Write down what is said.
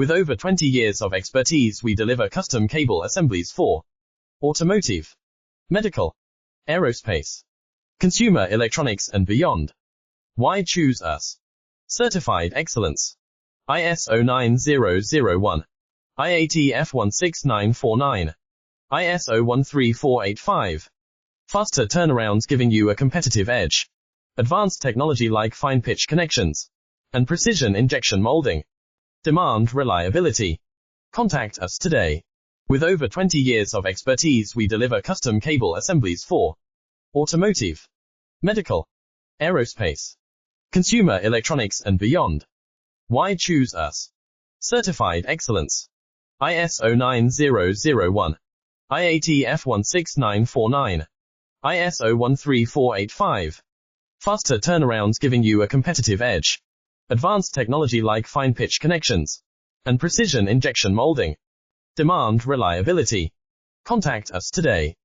With over 20 years of expertise, we deliver custom cable assemblies for automotive, medical, aerospace, consumer electronics and beyond. Why choose us? Certified excellence. ISO 9001, IATF 16949, ISO 13485. Faster turnarounds giving you a competitive edge. Advanced technology like fine pitch connections and precision injection molding. Demand reliability. Contact us today. With over 20 years of expertise, we deliver custom cable assemblies for automotive, medical, aerospace, consumer electronics and beyond. Why choose us? Certified excellence. ISO 9001, IATF 16949, ISO 13485. Faster turnarounds giving you a competitive edge. Advanced technology like fine pitch connections and precision injection molding. Demand reliability. Contact us today.